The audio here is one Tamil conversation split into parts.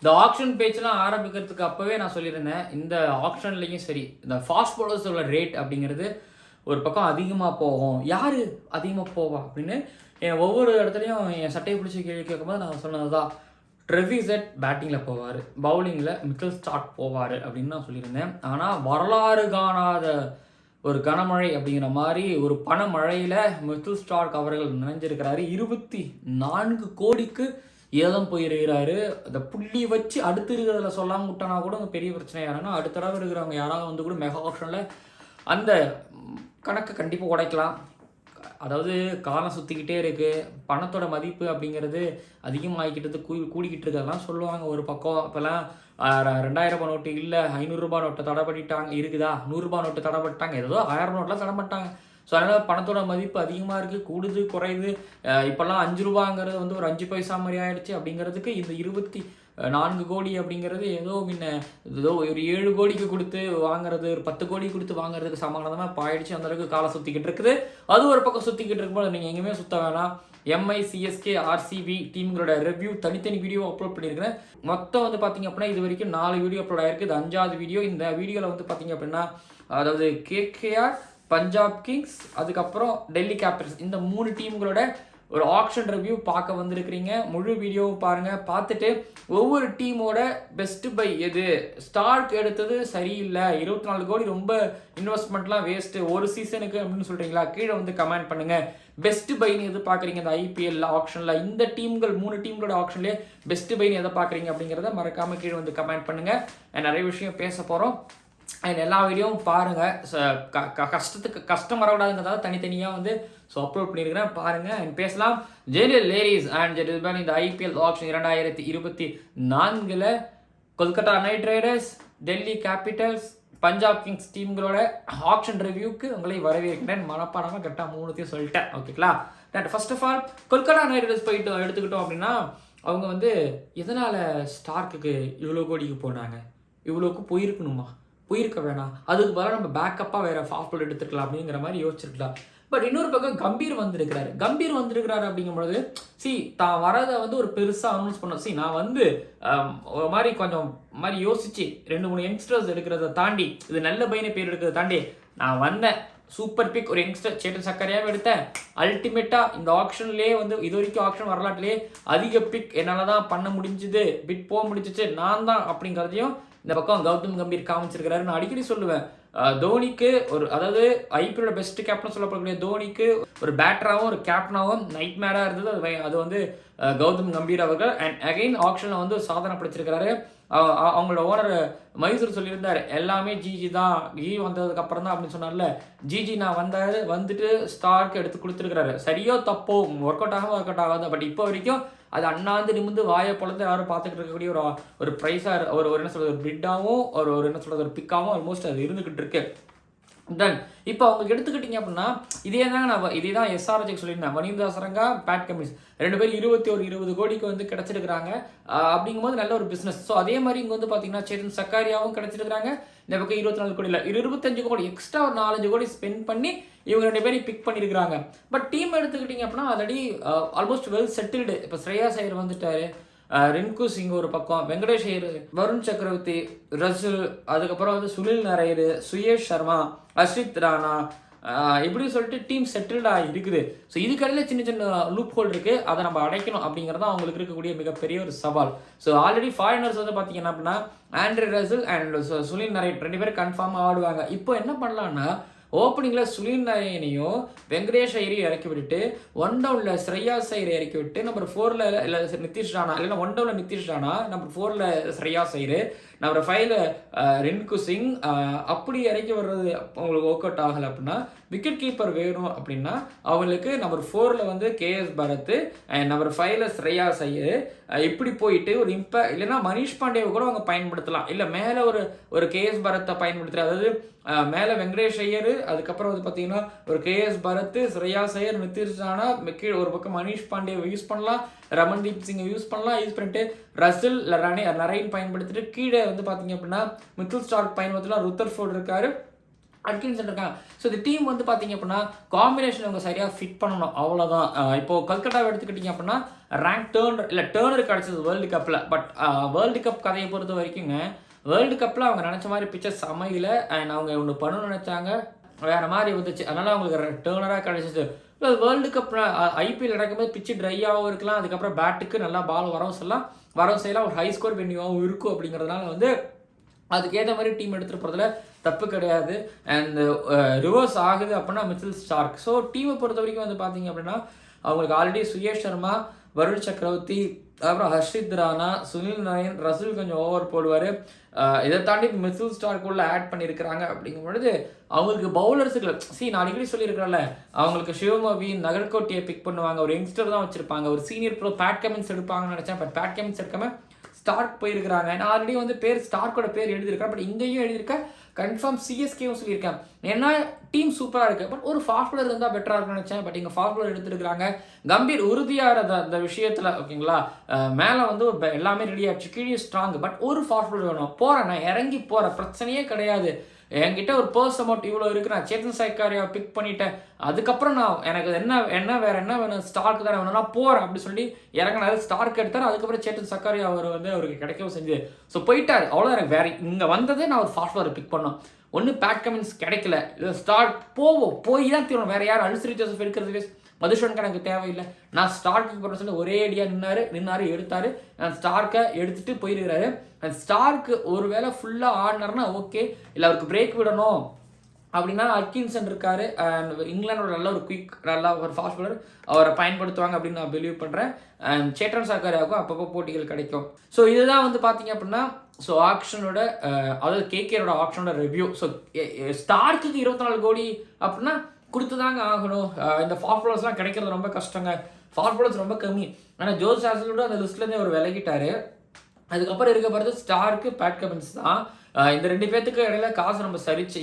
இந்த ஆக்ஷன் பேஜ்லாம் ஆரம்பிக்கிறதுக்கு அப்போவே நான் சொல்லியிருந்தேன், இந்த ஆக்ஷன்லேயும் சரி, இந்த ஃபாஸ்ட் பவுலர்ஸோட ரேட் அப்படிங்கிறது ஒரு பக்கம் அதிகமாக போகும். யார் அதிகமாக போவா அப்படின்னு ஒவ்வொரு இடத்துலையும் என் சட்டையை பிடிச்சி கேள்வி கேட்கும்போது நான் சொன்னது தான், ட்ரெவிசெட் பேட்டிங்கில் போவார், பவுலிங்கில் மிக்கல் ஸ்டார்க் போவார் அப்படின்னு நான் சொல்லியிருந்தேன். ஆனால் வரலாறு காணாத ஒரு கனமழை அப்படிங்கிற மாதிரி ஒரு பணமழையில் மிக்கல் ஸ்டார்க் அவர்கள் நினைஞ்சிருக்கிறாரு. 24 கோடிக்கு ஏதம் போயிருக்கிறாரு. அந்த புள்ளி வச்சு அடுத்து இருக்கிறதுல சொல்லாமல் விட்டானா கூட பெரிய பிரச்சனை. யாருன்னா அடுத்த தடவை இருக்கிறவங்க யாராவது வந்து கூட மெகா ஆப்ஷனில் அந்த கணக்கை கண்டிப்பாக உடைக்கலாம். அதாவது காலம் சுற்றிக்கிட்டே இருக்குது, பணத்தோட மதிப்பு அப்படிங்கிறது அதிகமாகிக்கிட்டது கூடிக்கிட்டு இருக்கிறதெல்லாம் சொல்லுவாங்க ஒரு பக்கம். இப்போல்லாம் 2000 நோட்டு இல்லை, 500 ரூபா நோட்டை தடை பண்ணிட்டாங்க, இருக்குதா 100 ரூபா நோட்டு தடை பண்ணிட்டாங்க, ஏதோ 1000 நோட்டெலாம் தடை பண்ணிட்டாங்க. ஸோ அதனால் பணத்தோட மதிப்பு அதிகமாக இருக்குது, கூடுது குறையுது. இப்போல்லாம் 5 ரூபாங்கிறது வந்து ஒரு 5 பைசா மாதிரி ஆயிடுச்சு. அப்படிங்கிறதுக்கு இந்த 24 கோடி அப்படிங்கிறது ஏதோ ஏதோ ஒரு 7 கோடிக்கு கொடுத்து வாங்குறது, ஒரு 10 கோடி கொடுத்து வாங்குறதுக்கு சமானமாக இப்போ ஆயிடுச்சு. அந்தளவுக்கு காலம் சுற்றிக்கிட்டு இருக்குது. அது ஒரு பக்கம் சுற்றிக்கிட்டு இருக்கும்போது நீங்கள் எங்கேயுமே சுற்ற வேணாம். எம்ஐ, சிஎஸ்கே, ஆர்சிபி டீம்களோட ரிவ்யூ தனித்தனி வீடியோ அப்லோட் பண்ணியிருக்கிறேன். மொத்தம் வந்து பார்த்திங்க அப்படின்னா இது வரைக்கும் 4 வீடியோ அப்லோட் ஆகிருக்கு. இது 5வது வீடியோ. இந்த வீடியோவில் வந்து பார்த்திங்க அப்படின்னா அதாவது கேகேஆர், பஞ்சாப் கிங்ஸ், அதுக்கப்புறம் டெல்லி கேபிட்டல்ஸ், இந்த 3 டீம்களோட ஒரு ஆக்ஷன் ரிவ்யூ பார்க்க வந்திருக்கிறீங்க. முழு வீடியோவும் பாருங்கள். பார்த்துட்டு ஒவ்வொரு டீமோட பெஸ்ட் பை எது, ஸ்டார்க் எடுத்தது சரியில்லை, 24 கோடி ரொம்ப இன்வெஸ்ட்மெண்ட்லாம் வேஸ்ட்டு ஒரு சீசனுக்கு அப்படின்னு சொல்கிறீங்களா, கீழே வந்து கமெண்ட் பண்ணுங்கள். பெஸ்ட் பைன்னு எது பார்க்குறீங்க இந்த ஐபிஎல் ஆக்ஷனில், இந்த டீம்கள் 3 டீம்களோட ஆக்ஷன்லேயே பெஸ்ட் பைன்னு எதை பார்க்குறீங்க அப்படிங்கிறத மறக்காமல் கீழே வந்து கமெண்ட் பண்ணுங்கள். நிறைய விஷயம் பேச போகிறோம். அண்ட் எல்லா வீடியோவும் பாருங்கள். கஷ்டம் வரக்கூடாதுங்கிறதால தனித்தனியாக வந்து அப்லோட் பண்ணியிருக்கிறேன், பாருங்கள் அண்ட் பேசலாம். ஜென்ரல் லேடிஸ் அண்ட் ஜென்டில்மேன், இந்த IPL auction 2024 Kolkata Knight Riders, Delhi Capitals, Punjab Kings டீம்களோட ஆப்ஷன் ரிவ்யூக்கு உங்களை வரவேற்கிறேன். மனப்பாடமாக கரெக்டாக 3த்தையும் சொல்லிட்டேன். ஓகேங்களா? First of all Kolkata Knight Riders போயிட்டு எடுத்துக்கிட்டோம் அப்படின்னா அவங்க வந்து எதனால் ஸ்டார்க்குக்கு இவ்வளோ கோடிக்கு போனாங்க, இவ்வளோக்கு போயிருக்கணுமா, போயிருக்க வேணாம், அதுக்கு பதிலாக நம்ம பேக்கப்பாக வேறு ஃபாஸ்ட் பவுலர் எடுத்துக்கலாம் அப்படிங்கிற மாதிரி யோசிச்சிருக்கலாம். பட் இன்னொரு பக்கம் கம்பீர் வந்திருக்கிறாரு அப்படிங்கும்பொழுது தான் வரதை வந்து ஒரு பெருசாக அனௌன்ஸ் பண்ண. நான் வந்து ஒரு மாதிரி கொஞ்சம் மாதிரி யோசிச்சு 2-3 யங்ஸ்டர்ஸ் எடுக்கிறத தாண்டி, இது நல்ல பையனை பேர் எடுக்கிறத தாண்டி நான் வந்தேன். சூப்பர் பிக் ஒரு யங்ஸ்டர் சேட்டன் சக்கரையாவே எடுத்தேன். அல்டிமேட்டாக இந்த ஆக்ஷன்லேயே வந்து இது வரைக்கும் ஆக்ஷன் வரலாற்றுலேயே அதிக பிக் என்னால் தான் பண்ண முடிஞ்சுது, பிட் போக முடிஞ்சிச்சு நான் தான் அப்படிங்கிறதையும் இந்த பக்கம் கௌதம் கம்பீர் காமிச்சிருக்கிறாரு. நான் அடிக்கடி சொல்லுவேன், தோனிக்கு ஒரு, அதாவது ஐபிஎல்லோட பெஸ்ட் கேப்டன் சொல்லப்படக்கூடிய தோனிக்கு ஒரு பேட்டராகவும் ஒரு கேப்டனாகவும் நைட் மேராக இருந்தது அது வந்து கௌதம் கம்பீர் அவர்கள். அண்ட் அகைன் ஆக்ஷனில் வந்து சாதனை படைச்சிருக்கிறாரு. அவங்களோட ஓனர் மைசூர் சொல்லியிருந்தார், எல்லாமே ஜிஜி தான், ஜிஜி வந்ததுக்கு அப்புறம் தான் அப்படின்னு சொன்னார்ல. ஜிஜி நான் வந்துட்டு ஸ்டார்க்கு எடுத்து கொடுத்துருக்கிறாரு. சரியோ தப்போ, ஒர்க் அவுட் ஆகாது. பட் இப்போ வரைக்கும் அது அண்ணாந்து நிமிந்து வாயை பொழுது யாரும் பார்த்துக்கிட்டு இருக்கக்கூடிய ஒரு ப்ரைஸாக ஒரு என்ன சொல்கிறது, ஒரு பிட்டாகவும் ஒரு என்ன சொல்கிறது, ஒரு பிக்காகவும் ஆல்மோஸ்ட் அது இருந்துக்கிட்டு இருக்கு. தென் இப்போ அவங்க எடுத்துக்கிட்டீங்க அப்படின்னா இதே தான் எஸ்ஆர்ஹெச் சொல்லியிருந்தேன். வனிந்தா சரங்கா, பேட் கமின்ஸ் 2 பேர் 20 கோடிக்கு வந்து கிடச்சிருக்கிறாங்க. அப்படிங்கும்போது நல்ல ஒரு பிஸ்னஸ். ஸோ அதே மாதிரி இங்கே வந்து பார்த்தீங்கன்னா சேதன் சக்காரியாவும் கிடச்சிருக்கிறாங்க. இந்த பக்கம் 24 கோடி இல்லை, 25 கோடி எக்ஸ்ட்ரா ஒரு 4 கோடி ஸ்பெண்ட் பண்ணி இவங்க 2 பேரையும் பிக் பண்ணியிருக்கிறாங்க. பட் டீம் எடுத்துக்கிட்டிங்க அப்படின்னா ஆல்ரெடி ஆல்மோஸ்ட் வெல் செட்டில்டு. இப்போ ஸ்ரேயாஸ் ஐயர் வந்துட்டாரு, ரிங்கு சிங் ஒரு பக்கம், வெங்கடேஷ் ஐயர், வருண் சக்கரவர்த்தி, ரசில், அதுக்கப்புறம் வந்து சுனில் நரேரு, சுயேஷ் சர்மா, அஸ்ரித் ராணா, இப்படி சொல்லிட்டு டீம் செட்டில்டாக இருக்குது. ஸோ இதுக்கடையில் சின்ன லூப் ஹோல் இருக்குது, அதை நம்ம அடைக்கணும் அப்படிங்கிறது தான் அவங்களுக்கு இருக்கக்கூடிய மிகப்பெரிய ஒரு சவால். ஸோ ஆல்ரெடி ஃபாரினர்ஸ் வந்து பார்த்தீங்கன்னா அப்படின்னா Andre Russell and Sunil Naren 2 பேரும் கன்ஃபார்மாக ஆடுவாங்க. இப்போ என்ன பண்ணலான்னா ஓப்பனிங்கில் சுனில் நரேனையும் வெங்கடேஷ் ஐயரையும் இறக்கி விட்டுட்டு 1 டவுனில் ஸ்ரேயாஸ் ஐயரை இறக்கி விட்டு நம்பர் 4ல் இல்லை நிதிஷ் ராணா, இல்லைன்னா 1 டவுனில் நிதிஷ் ராணா, நம்பர் 4ல் ஸ்ரேயாஸ் ஐயர், நம்பர் 5ல் ரின்கு சிங், அப்படி இறக்கி வர்றது அவங்களுக்கு ஒர்க் அவுட் ஆகலை அப்படின்னா விக்கெட் கீப்பர் வேணும் அப்படின்னா அவங்களுக்கு நம்பர் 4ல் வந்து கேஎஸ் பரத், நம்பர் 5ல் ஸ்ரேயாஸ் ஐயர், இப்படி போயிட்டு ஒரு இல்லைன்னா மனிஷ் பாண்டேவை கூட அவங்க பயன்படுத்தலாம். இல்லை மேலே ஒரு கேஎஸ் பரத்தை பயன்படுத்துகிற, அதாவது மேலே வெங்கடேஷ் ஐயர், அதுக்கப்புறம் வந்து பார்த்தீங்கன்னா ஒரு கேஎஸ் பரத், ஸ்ரேயாஸ் ஐயர், நிதிஷ் ராணா, கீழே ஒரு பக்கம் மனிஷ் பாண்டேவை யூஸ் பண்ணலாம், ரமன்தீப் சிங்கை யூஸ் பண்ணிட்டு ரசில் நரேன் பயன்படுத்திட்டு கீழே வந்து பார்த்தீங்க அப்படின்னா மிக்கல் ஸ்டார்க் பயன்படுத்தலாம், ருத்தர்ஃபோர்ட் இருக்காரு, அட்கின்சன் இருக்காங்க. ஸோ இந்த டீம் வந்து பார்த்தீங்க அப்படின்னா காம்பினேஷன் அவங்க சரியாக ஃபிட் பண்ணணும், அவ்வளோதான். இப்போது கல்கட்டாவை எடுத்துக்கிட்டிங்க அப்படின்னா ரேங்க் டேர்னர் கிடச்சது வேர்ல்டு கப்பில். பட் வேர்ல்டு கப் கதையை பொறுத்த வரைக்குங்க வேர்ல்டு கப்பில் அவங்க நினச்ச மாதிரி பிக்சர்ஸ் அமையல. அண்ட் அவங்க ஒன்று பண்ணணும்னு நினச்சாங்க, வேறு மாதிரி வந்துச்சு. அதனால் அவங்களுக்கு டேர்னராக கிடச்சிச்சு. இல்லை வேர்ல்டு கப் ஐபிஎல் நடக்கும்போது பிச்சு ட்ரையாகவும் இருக்கலாம், அதுக்கப்புறம் பேட்டுக்கு நல்லா பால் வரவும் செய்யலாம், ஒரு ஹை ஸ்கோர் வென்யூவாகவும் இருக்கும். அப்படிங்கிறதுனால வந்து அதுக்கேற்ற மாதிரி டீம் எடுத்துகிட்டு போகிறதுல தப்பு கிடையாது. அண்ட் ரிவர்ஸ் ஆகுது அப்படின்னா மிச்சல் ஸ்டார்க். ஸோ டீமை பொறுத்த வரைக்கும் வந்து பார்த்தீங்க அப்படின்னா அவங்களுக்கு ஆல்ரெடி சுயேஷ் சர்மா, வருண் சக்கரவர்த்தி, அப்புறம் ஹர்ஷித் ராணா, சுனில் நரேன், ரசூல் கொஞ்சம் ஓவர் போடுவார். இதை தாண்டி மிச்சல் ஸ்டார்க்குள்ளே ஆட் பண்ணியிருக்கிறாங்க. அப்படிங்கும் பொழுது அவங்களுக்கு பவுலர்ஸுக்கு நான் அடிக்கடி சொல்லியிருக்கிறேன்ல, அவங்களுக்கு சிவமவி, நகர்கோட்டியை பிக் பண்ணுவாங்க, ஒரு யங்ஸ்டர் தான் வச்சுருப்பாங்க, ஒரு சீனியர் ப்ரோ பேட் கமின்ஸ் எடுப்பாங்கன்னு நினச்சேன். பட் பேட் கமின்ஸ் எடுக்காமல் ஸ்டார்க் போயிருக்கிறாங்க. நான் ஆல்ரெடி வந்து ஸ்டார்க்கோட பேர் எழுதியிருக்கேன். பட் இங்கேயும் எழுதியிருக்கேன், கன்ஃபார்ம் சிஎஸ்கேவும் சொல்லியிருக்கேன். ஏன்னா டீம் சூப்பராக இருக்குது, பட் ஒரு ஃபாஸ்ட் பாலர் இருந்தால் பெட்டராக இருக்கும்னு நினச்சேன். பட் இங்கே ஃபாஸ்ட் பாலர் எடுத்துருக்காங்க. கம்பீர் உறுதியாக அந்த விஷயத்தில் ஓகேங்களா, மேலே வந்து எல்லாமே ரெடி ஆகிடுச்சு, கீழே ஸ்ட்ராங். பட் ஒரு ஃபாஸ்ட் பாலர் வேணும், போகிறேன் நான் இறங்கி போகிறேன், பிரச்சனையே கிடையாது. என்கிட்ட ஒரு பர்ஸ் அமௌண்ட் இவ்வளோ இருக்குது, நான் சேத்தன் சர்க்காரியா பிக் பண்ணிட்டேன், அதுக்கப்புறம் நான் எனக்கு வேறு என்ன வேணும், ஸ்டார்க்கு தான் வேணும், நான் போகிறேன் அப்படி சொல்லி இறங்கினாரு. ஸ்டார்க் எடுத்தார். அதுக்கப்புறம் சேத்தன் சர்க்காரியா அவர் வந்து அவருக்கு கிடைக்கவும் செஞ்சு ஸோ போயிட்டார். அவ்வளோ எனக்கு வேறு இங்கே வந்ததே நான் ஒரு ஃபாஸ்ட் பாலர் பிக் பண்ணோம். ஒன்று பேட் கமின்ஸ் கிடைக்கல, இல்லை ஸ்டார்க் போய் தான் தீரணும். வேறு யார் அல்சரி ஜோசப் இருக்கிறது மதுஷனுக்கு எனக்கு தேவையில்லை. நான் ஸ்டார்க்கு போகிற சொல்லி ஒரே ஐடியா நின்னாரு எடுத்தார். நான் ஸ்டார்க்கை எடுத்துகிட்டு போயிருக்கிறாரு. அந்த ஸ்டார்க்கு ஒரு வேளை ஃபுல்லாக ஆடினார்னா ஓகே, இல்லை அவருக்கு பிரேக் விடணும் அப்படின்னா அட்கின்சன் இருக்கார். அண்ட் இங்கிலாண்டோட நல்ல ஒரு நல்ல ஒரு ஃபாஸ்ட் பாலர், அவரை பயன்படுத்துவாங்க அப்படின்னு நான் பிலீவ் பண்ணுறேன். அண்ட் சேட்டன் சர்க்காரியாவுக்கும் அப்பப்போ போட்டிகள் கிடைக்கும். ஸோ இதுதான் வந்து பார்த்தீங்க அப்படின்னா ஸோ ஆக்ஷனோட அதாவது கேகேரோட ஆக்ஷனோட ரிவ்யூ. ஸோ ஸ்டார்க்கு 24 கோடி அப்படின்னா கொடுத்து தாங்க ஆகணும். இந்த ஃபாஸ்ட் பாலர்ஸ்லாம் கிடைக்கிறது ரொம்ப கஷ்டங்க, ஃபாஸ்ட் பாலர்ஸ் ரொம்ப கம்மி. ஆனால் ஜோஸ் ஹாசலோட அந்த லிஸ்ட்லேருந்தே அவர் விலகிட்டார். அதுக்கப்புறம் இருக்க போகிறது ஸ்டார்க்கு, பேட் கமின்ஸ் தான். இந்த 2 பேர்த்துக்கு இடையில காசு நம்ம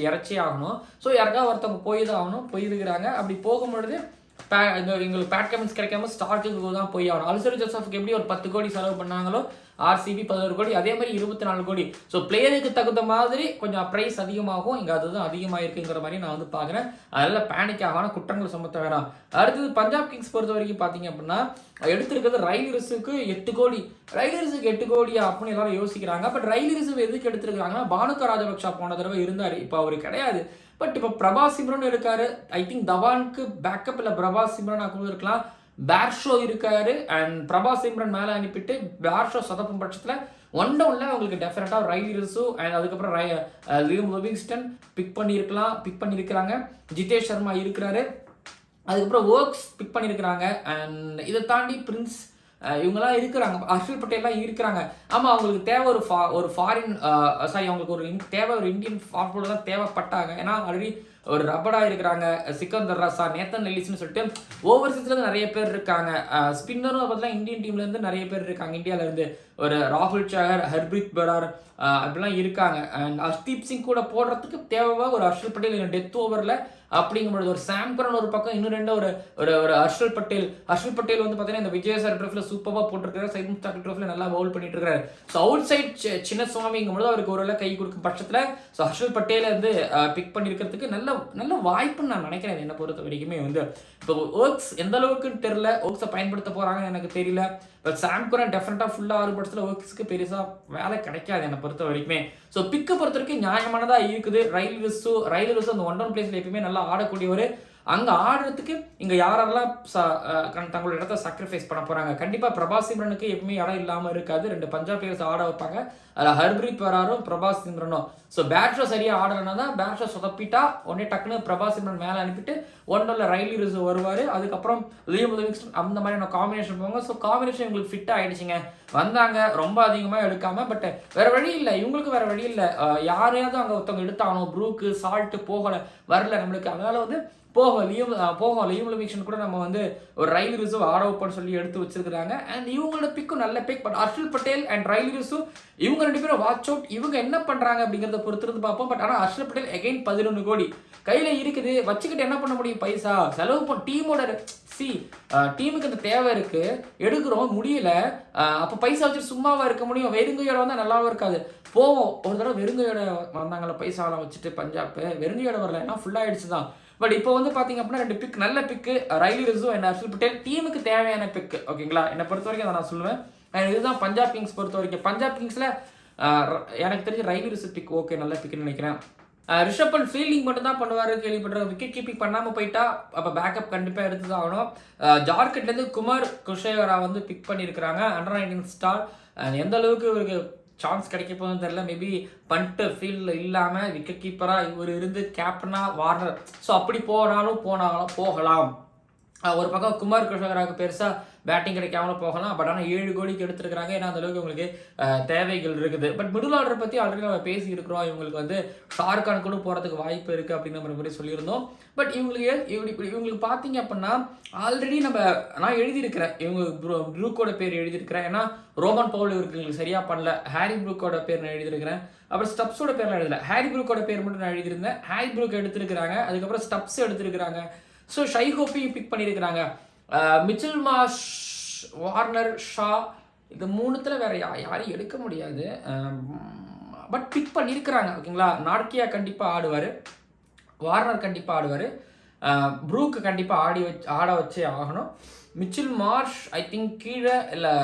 இறச்சி ஆகணும். ஸோ யாருக்காவது ஒருத்தவங்க போய் தான் ஆகணும், போயிருக்கிறாங்க. அப்படி போகும்பொழுது எங்களுக்கு பேட் கமின்ஸ் கிடைக்காம ஸ்டார்க்கு தான் போய் ஆகணும். அல்சரி ஜோசப்க்கு எப்படி ஒரு 10 கோடி செலவு பண்ணாங்களோ, ஆர்சிபி 11 கோடி, அதே மாதிரி 24 கோடி. ஸோ பிளேயருக்கு தகுந்த மாதிரி கொஞ்சம் ப்ரைஸ் அதிகமாகும். இங்கே அதுதான் அதிகமாக இருக்குங்கிற மாதிரி நான் வந்து பார்க்குறேன். அதெல்லாம் பேனிக் ஆகணும், குற்றங்கள் சுமத்த வேணாம். அடுத்தது பஞ்சாப் கிங்ஸ் பொறுத்த வரைக்கும் பார்த்தீங்க அப்படின்னா எடுத்திருக்கிறது ரைலர்ஸுக்கு 8 கோடி. ரைலர்ஸுக்கு 8 கோடியா அப்படின்னு எல்லாரும் யோசிக்கிறாங்க. பட் ரைலர்ஸ் எதுக்கு எடுத்திருக்காங்கன்னா பானுகா ராஜபக்ஷா போன தடவை இருந்தார், இப்போ அவர் கிடையாது. பட் இப்போ பிரபாஸ் சிம்ரன் இருக்காரு. ஐ திங்க் தவானுக்கு பேக்கப் இல்லை பிரபாஸ் சிம்ரன் கூட இருக்கலாம். பேர்ஷோ இருக்காரு. அண்ட் பிரபாஸ் சிம்ரன் மேலே அனுப்பிட்டு பேர்ஷோ சொதப்பும் பட்சத்தில் ஒன் டவுனில் அவங்களுக்கு டெஃபினட்டாக ரைலர்ஸும் அண்ட் அதுக்கப்புறம் லியம் லிவிங்ஸ்டன் பிக் பண்ணியிருக்கிறாங்க. ஜிதேஷ் சர்மா இருக்கிறாரு. அதுக்கப்புறம் ஒர்க்ஸ் பிக் பண்ணியிருக்கிறாங்க. அண்ட் இதை தாண்டி பிரின்ஸ் இவங்கெல்லாம் இருக்கிறாங்க, ஹர்ஷல் பட்டேல்லாம் இருக்கிறாங்க. ஆமாம், அவங்களுக்கு தேவை ஒரு ஃபாரின் அவங்களுக்கு தேவை ஒரு இந்தியன் ஃபாஸ்ட் பாலர் தான் தேவைப்பட்டாங்க. ஏன்னா ஆல்ரெடி ஒரு ரபடா இருக்கிறாங்க, சிக்கந்தர் ரசா, நேத்தன் நெல்லிஸ்ன்னு சொல்லிட்டு ஓவர்சீஸ்லேருந்து நிறைய பேர் இருக்காங்க. ஸ்பின்னரும் பார்த்தீங்கன்னா இந்தியன் டீம்லேருந்து நிறைய பேர் இருக்காங்க. இந்தியாவிலேருந்து ஒரு ராகுல் சஹர், ஹர்ப்ரீத் பரார் அப்படிலாம் இருக்காங்க. அண்ட் ஹர்தீப் சிங் கூட போடுறதுக்கு தேவைவா ஒரு ஹர்ஷல் பட்டேல் டெத் ஓவரில் அப்படிங்கும்பொழுது ஒரு சாம்கரன் ஒரு பக்கம், இன்னும் 2 ஒரு ஹர்ஷல் பட்டேல் வந்து பார்த்தீங்கன்னா இந்த விஜயசார் ட்ரோஃபியில் சூப்பராக போட்டிருக்காரு, சைட் முஸ்தாக் ட்ரோஃபியில் நல்லா பவுல் பண்ணிட்டு இருக்காரு. ஸோ அவுட் சைட் சின்ன சுவாமிங்கும்போது அவருக்கு ஒரு கை கொடுக்கும் பட்சத்தில் ஸோ ஹர்ஷல் பட்டேலை வந்து பிக் பண்ணியிருக்கிறதுக்கு நல்ல வாய்ப்புன்னு நான் நினைக்கிறேன். என்னை பொறுத்த வரைக்குமே வந்து இப்போ ஒர்க்ஸ் எந்த அளவுக்குன்னு தெரியல, ஒர்க்ஸை பயன்படுத்த போகிறாங்கன்னு எனக்கு தெரியல. பட் சாம்கரன் டெஃபினட்டாக ஃபுல்லாக 6 பட்சத்தில் ஒர்க்ஸுக்கு பெருசாக வேலை கிடைக்காது என்னை பொறுத்த வரைக்குமே. ஸோ பிக்கை பொறுத்த வரைக்கும் நியாயமானதாக இருக்குது. ரைலர்ஸும் அந்த 1 டவுன் பிளேஸில் எப்பயுமே நல்லா ஆடக்கூடியவர். அங்கே ஆடுறதுக்கு இங்கே யாரெல்லாம் தங்களோட இடத்த சாக்ரிஃபைஸ் பண்ண போகிறாங்க. கண்டிப்பாக பிரபாஸ் சிம்ரனுக்கு எப்பவுமே இடம் இல்லாமல் இருக்காது. 2 பஞ்சாப் பிளேயர்ஸ் ஆட வைப்பாங்க. அதில் ஹர்ப்ரீத் பராரும் பிரபாஸ் சிம்ரனும். ஸோ பேட்ஷோ சரியாக ஆடலைன்னா தான் பேட்ஷோ சொதப்பிட்டா உடனே டக்குன்னு பிரபாஸ் சிம்ரன் மேலே அனுப்பிட்டு 1 டவுனில் ரைலர்ஸ் வருவார். அதுக்கப்புறம் லியம் லிவிங்ஸ்டன் அந்த மாதிரியான காம்பினேஷன் போவாங்க. ஸோ காம்பினேஷன் இவங்களுக்கு ஃபிட் ஆகிடுச்சிங்க. வந்தாங்க ரொம்ப அதிகமாக எடுக்காமல். பட் வேறு வழி இல்லை, இவங்களுக்கு வேறு வழி இல்லை. யாரையாவது அங்கே ஒருத்தவங்க எடுத்தாகணும். ப்ரூக்கு சால்ட்டு போகலை வரல நம்மளுக்கு. அதனால் வந்து லியம் லிவிங்ஸ்டன் கூட நம்ம வந்து ஒரு ரைலி ரிசர்வ் ஆட் அவுட்னு சொல்லி எடுத்து வச்சிருக்காங்க. அண்ட் இவங்களோட பிக்கும் நல்ல pick. But Harshal Patel and Riley reserve இவங்க 2 பேரும் வாட்ச் அவுட். இவங்க என்ன பண்றாங்க அப்படிங்கிறத பொறுத்திருந்து பார்ப்போம். பட் ஆனால் ஹர்ஷல் பட்டேல் அகைன் 11 கோடி கையில் இருக்குது, வச்சுக்கிட்டு என்ன பண்ண முடியும்? பைசா செலவு டீமோட டீமுக்கு அந்த தேவை இருக்கு, எடுக்கிறோம் முடியல. அப்போ பைசா வச்சுட்டு சும்மாவா இருக்க முடியும்? வெறுங்கையோட வந்தால் நல்லாவும் இருக்காது. போவோம் ஒரு தடவை வெறுங்கையோட வந்தாங்களா பைசாலாம் வச்சுட்டு பஞ்சாப், வெறுங்கையோட வரல, ஏன்னா ஃபுல் ஆயிடுச்சு தான். பட் இப்போ வந்து பார்த்தீங்க அப்படின்னா 2 பிக் நல்ல பிக்கு, Riley reserve and Harshal Patel டீமுக்கு தேவையான பிக். ஓகேங்களா, என்னை பொறுத்த வரைக்கும் அதை நான் சொல்லுவேன். இதுதான் பஞ்சாப் கிங்ஸ் பொறுத்த வரைக்கும். பஞ்சாப் கிங்ஸில் எனக்கு தெரிஞ்ச ரைலி ரிசர்வ் பிக் ஓகே, நல்ல பிக்னு நினைக்கிறேன். ரிஷப் பண்ட் ஃபீல்டிங் மட்டும் தான் பண்ணுவார் கேள்விப்படுறேன். விக்கெட் கீப்பிங் பண்ணாமல் போயிட்டா அப்போ பேக்கப் கண்டிப்பாக எடுத்து தான் ஆகணும். ஜார்க்கண்ட்லேருந்து குமார் குஷேவரா வந்து பிக் பண்ணியிருக்கிறாங்க, அண்டர் 19 ஸ்டார். எந்த அளவுக்கு இவருக்கு சான்ஸ் கிடைக்க போகுதுன்னு தெரியல. மேபி பண்ட்டு ஃபீல்டில் இல்லாமல் விக்கெட் கீப்பராக இவர் இருந்து கேப்டனாக வார்னர், ஸோ அப்படி போகலாம். ஒரு பக்கம் குமார் குஷேவராவுக்கு பெருசாக பேட்டிங் கிடைக்காமலும் போகலாம். பட் ஆனால் 7 கோடிக்கு எடுத்துருக்காங்க, ஏன்னா அந்தளவுக்கு உங்களுக்கு தேவைகள் இருக்குது. பட் மிடில் ஆர்டர் பற்றி ஆல்ரெடி நம்ம பேசியிருக்கிறோம். இவங்களுக்கு வந்து ஷாருக்கான் கூட போகிறதுக்கு வாய்ப்பு இருக்குது அப்படின்னு நம்ம மாதிரி சொல்லியிருந்தோம். பட் இவங்களுக்கு பார்த்தீங்க அப்படின்னா ஆல்ரெடி நான் எழுதியிருக்கிறேன், இவங்க ப்ரூக்கோட பேர் எழுதியிருக்கிறேன். ஏன்னா ரோமன் பவுல் இவருக்கு சரியாக பண்ணல. ஹாரி ப்ரூக்கோட பேர் நான் எழுதியிருக்கிறேன். அப்புறம் ஸ்டப்ஸோட பேர்லாம் எழுதலை, ஹாரி ப்ரூக்கோட பேர் மட்டும் நான் எழுதியிருந்தேன். ஹாரி ப்ரூக் எடுத்திருக்கிறாங்க, அதுக்கப்புறம் ஸ்டப்ஸ் எடுத்திருக்கிறாங்க. ஸோ ஷைஹோப்பையும் பிக் பண்ணியிருக்கிறாங்க. மிச்சல் மார்ஷ், வார்னர், ஷா, இது 3த்துல வேற யாரையும் எடுக்க முடியாது. பட் பிக் பண்ணியிருக்கிறாங்க. ஓகேங்களா, நார்க்கியா கண்டிப்பாக ஆடுவார், வார்னர் கண்டிப்பாக ஆடுவார், ப்ரூக்கு கண்டிப்பாக ஆட வச்சே ஆகணும். மிச்சில் மார்ஷ் ஐ திங்க் கீழே இல்லை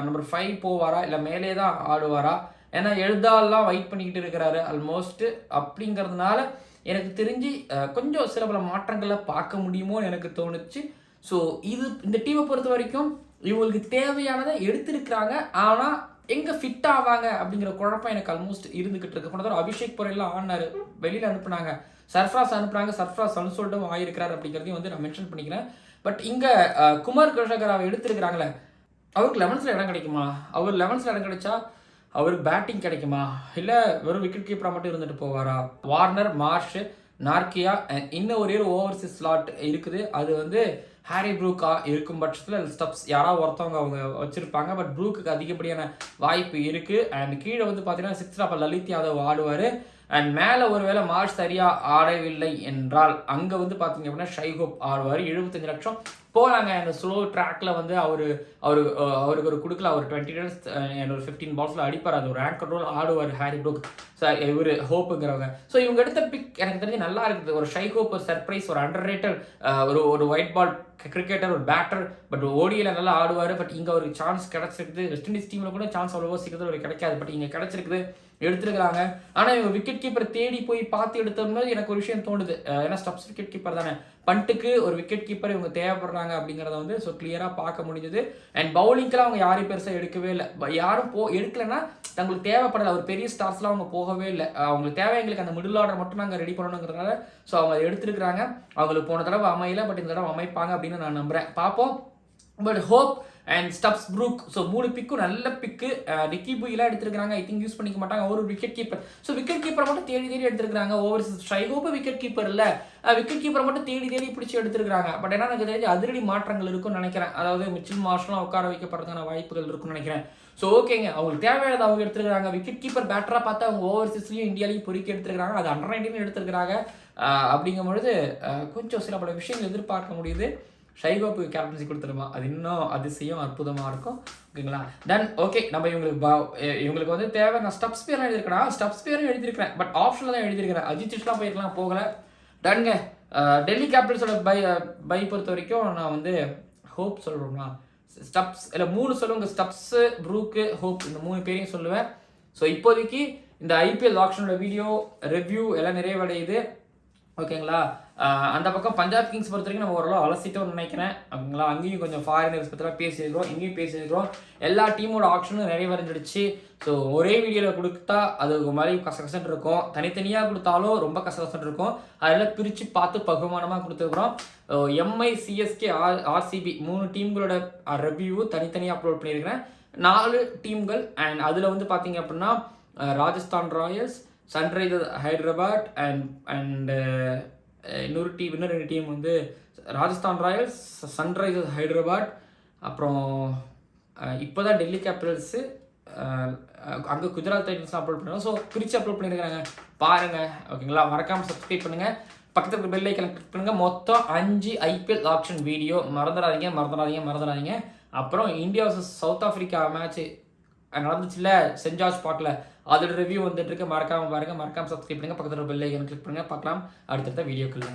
நம்பர் 5 போவாரா இல்லை மேலே தான் ஆடுவாரா? ஏன்னா எழுதாலாம் வெயிட் பண்ணிக்கிட்டு இருக்கிறாரு ஆல்மோஸ்ட். அப்படிங்கிறதுனால எனக்கு தெரிஞ்சு கொஞ்சம் சில பல மாற்றங்களை பார்க்க முடியுமோன்னு எனக்கு தோணுச்சு. ஸோ இந்த டீமை பொறுத்த வரைக்கும் இவங்களுக்கு தேவையானதை எடுத்திருக்கிறாங்க. ஆனால் எங்கே ஃபிட் ஆவாங்க அப்படிங்கிற குழப்பம் எனக்கு ஆல்மோஸ்ட் இருந்துக்கிட்டு இருக்கு. போனதோட அபிஷேக் பொறையெல்லாம் ஆடினார், வெளியில் அனுப்புனாங்க, சர்ஃப்ராஸ் அனுப்புனாங்க, சர்ஃப்ராஸ் அன்சோல்டும் ஆகிருக்கிறார் அப்படிங்கிறதையும் வந்து நான் மென்ஷன் பண்ணிக்கிறேன். பட் இங்கே குமார் குஷேவராவை எடுத்திருக்கிறாங்களே, அவருக்கு 11th இடம் கிடைக்குமா? அவர் 11th இடம் கிடைச்சா அவருக்கு பேட்டிங் கிடைக்குமா? இல்லை வெறும் விக்கெட் கீப்பராக மட்டும் இருந்துட்டு போவாரா? வார்னர், மார்ஷ், நார்க்கியா, இன்னும் ஒரே ஒரு ஓவர்சீஸ் ஸ்லாட் இருக்குது. அது வந்து ஹாரி ப்ரூக்கா இருக்கும் பட்சத்தில் ஸ்டப்ஸ் யாராவது ஒருத்தவங்க அவங்க வச்சுருப்பாங்க. பட் ப்ரூக்கு அதிகப்படியான வாய்ப்பு இருக்குது. அண்ட் கீழே வந்து பார்த்தீங்கன்னா 6th அப்போ லலித் யாதவ் ஆடுவார். அண்ட் மேலே ஒருவேளை மார்ச் சரியாக ஆடவில்லை என்றால் அங்கே வந்து பார்த்தீங்க அப்படின்னா ஷைஹோப் ஆடுவார். 75 லட்சம் போகலாங்க. அந்த ஸ்லோ ட்ராக்ல வந்து அவருக்கு ஒரு கொடுக்கல, அவர் 20 ரன்ஸ் ஒரு 15 பால்ஸில் அடிப்பார். அது ஒரு ஆங்கர் ரோல் ஆடுவார் ஹாரி ப்ரூக், இவர் ஹோப்புங்கிறவங்க. ஸோ இவங்க எடுத்த பிக் எனக்கு தெரிஞ்சு நல்லா இருக்குது. ஒரு ஷைஹோப், ஒரு சர்ப்ரைஸ், ஒரு அண்டர் ரேட்டட், ஒரு ஒயிட் பால் கிரிக்கெட்டர், ஒரு பேட்டர். பட் ஓடியில் நல்லா ஆடுவார். பட் இங்கே ஒரு சான்ஸ் கிடச்சிருக்குது. வெஸ்ட் இண்டீஸ் டீமில் கூட சான்ஸ் அவ்வளோவா சீக்கிரத்தில் ஒரு கிடைக்காது. பட் இங்கே கிடச்சிருக்குது, எடுத்துருக்காங்க. ஆனால் இவங்க விக்கெட் கீப்பர் தேடி போய் பார்த்து எடுத்தோம்னா எனக்கு ஒரு விஷயம் தோணுது. ஏன்னா ஸ்டப்ஸ் விக்கெட் கீப்பர் தானே, பண்ட்டுக்கு ஒரு விக்கெட் கீப்பர் இவங்க தேவைப்படுறாங்க அப்படிங்கிறத வந்து ஸோ கிளியராக பார்க்க முடிஞ்சது. அண்ட் பவுலிங்கெலாம் அவங்க யாரையும் பெருசாக எடுக்கவே இல்லை. யாரும் எடுக்கலைன்னா தங்களுக்கு தேவைப்படலை. ஒரு பெரிய ஸ்டார்ஸ்லாம் அவங்க போகவே இல்லை. அவங்களுக்கு தேவை எங்களுக்கு அந்த மிடில் ஆர்டர் மட்டும் நாங்கள் ரெடி பண்ணணுங்கிறதுனால ஸோ அவங்க எடுத்துருக்குறாங்க. அவங்களுக்கு போன தடவை அமையலை, பட் இந்த தடவை அமைப்பாங்க அப்படின்னு நான் நம்புகிறேன். பார்ப்போம். But Hope and Stubbs Brook, so 3 பிக்கும் நல்ல பிக்கு. ரிக்கி புயிலாம் எடுத்துருக்காங்க, ஐ திங்க் யூஸ் பண்ணிக்க மாட்டாங்க. ஒரு விக்கெட் கீப்பர், ஸோ விக்கெட் கீப்பரை மட்டும் தேடி எடுத்துருக்காங்க. ஓவர்சீஸ் ஷைஹோப் விக்கெட் கீப்பர் இல்லை, விக்கெட் கீப்பரை மட்டும் தேடி பிடிச்சி எடுத்துருக்காங்க. பட் ஏன்னா எனக்கு தெரிஞ்சு அதிரடி மாற்றங்கள் இருக்குன்னு நினைக்கிறேன். அதாவது மிச்சில் மார்ஷ்லாம் உட்கார வைக்கப்படுறதுக்கான வாய்ப்புகள் இருக்குன்னு நினைக்கிறேன். ஸோ ஓகேங்க, அவங்களுக்கு தேவையானது அவங்க எடுத்துருக்காங்க. விக்கெட் கீப்பர் பேட்டராக பார்த்தா அவங்க ஓவர்சீஸ்லையும் இந்தியாலையும் பொறுக்கி எடுத்துருக்காங்க, அது அண்டர் 19 எடுத்துருக்காங்க. அப்படிங்கும்பொழுது கொஞ்சம் சில பல விஷயங்கள் எதிர்பார்க்க முடியுது. ஷைஹோப்பு கேப்டன்சி கொடுத்துருமா, அது இன்னும் அதிசயம் அற்புதமாக இருக்கும். ஓகேங்களா, தென் ஓகே, நம்ம இவங்களுக்கு வந்து தேவை. நான் ஸ்டப்ஸ் பேரும் எழுதியிருக்கேன், ஸ்டப்ஸ் பேரும் எழுதியிருக்கிறேன், பட் ஆப்ஷனில் தான் எழுதியிருக்கிறேன். அஜித்லாம் போயிருக்கலாம், போகலை. டன்ங்க. டெல்லி கேபிட்டல்ஸோட பை பொறுத்த வரைக்கும் நான் வந்து ஹோப் சொல்கிறோம்னா ஸ்டப்ஸ் இல்லை 3 சொல்லுவாங்க, ஸ்டப்ஸு, ப்ரூக்கு, ஹோப், இந்த 3 பேரையும் சொல்லுவேன். ஸோ இப்போதைக்கு இந்த ஐபிஎல் ஆக்ஷனோட வீடியோ ரிவ்யூ எல்லாம் நிறைவடையுது. ஓகேங்களா, அந்த பக்கம் பஞ்சாப் கிங்ஸ் பொறுத்த வரைக்கும் நம்ம ஓரளவு அலசிட்டோம்னு நினைக்கிறேன். ஓகேங்களா, அங்கேயும் கொஞ்சம் ஃபாரினர்ஸ் பற்றிலாம் பேசியிருக்கிறோம், இங்கேயும் பேசியிருக்கிறோம். எல்லா டீமோட ஆப்ஷனும் நிறைவடைஞ்சிடுச்சு. ஸோ ஒரே வீடியோவில் கொடுத்தா அது ஒரு மாதிரி கஷ்டம் இருக்கும், தனித்தனியாக கொடுத்தாலும் ரொம்ப கஷ்டம் இருக்கும். அதெல்லாம் பிரித்து பார்த்து பகுமானமாக கொடுத்துருக்குறோம். எம்ஐ, சிஎஸ்கே, ஆர்சிபி 3 டீம்களோட ரிவ்யூ தனித்தனியாக அப்லோட் பண்ணியிருக்கிறேன். 4 டீம்கள். அண்ட் அதில் வந்து பார்த்தீங்க அப்படின்னா Rajasthan Royals, Sunrisers Hyderabad and இன்னொரு இன்னும் 2 டீம் வந்து ராஜஸ்தான் ராயல்ஸ், சன்ரைசர்ஸ் ஹைதராபாத், அப்புறம் இப்போ தான் டெல்லி கேபிட்டல்ஸு, அங்கே குஜராத் டைட்டன்ஸ்லாம் அப்லோட் பண்ணுவாங்க. ஸோ பிரித்து அப்லோட் பண்ணியிருக்காங்க பாருங்கள், ஓகேங்களா? மறக்காமல் சப்ஸ்கிரைப் பண்ணுங்கள், பக்கத்துக்கு பெல் ஐக்கனை கிளிக் பண்ணுங்கள். மொத்தம் 5 IPL ஆக்ஷன் வீடியோ, மறந்துடாதீங்க. அப்புறம் India vs South Africa match நடந்துச்சுல சென்ட் ஜார்ஜ் பார்க்கில், அதோட ரிவ்யூ வந்துட்டு இருக்கு. மறக்காமல் பாருங்கள், மறக்காமல் சப்ஸ்கிரைப் பண்ணுங்கள், பக்கத்தில் பெல் ஐக்கனை கிளிக் பண்ணுங்கள். பார்க்கலாம் அடுத்தடுத்த வீடியோக்குள்ள.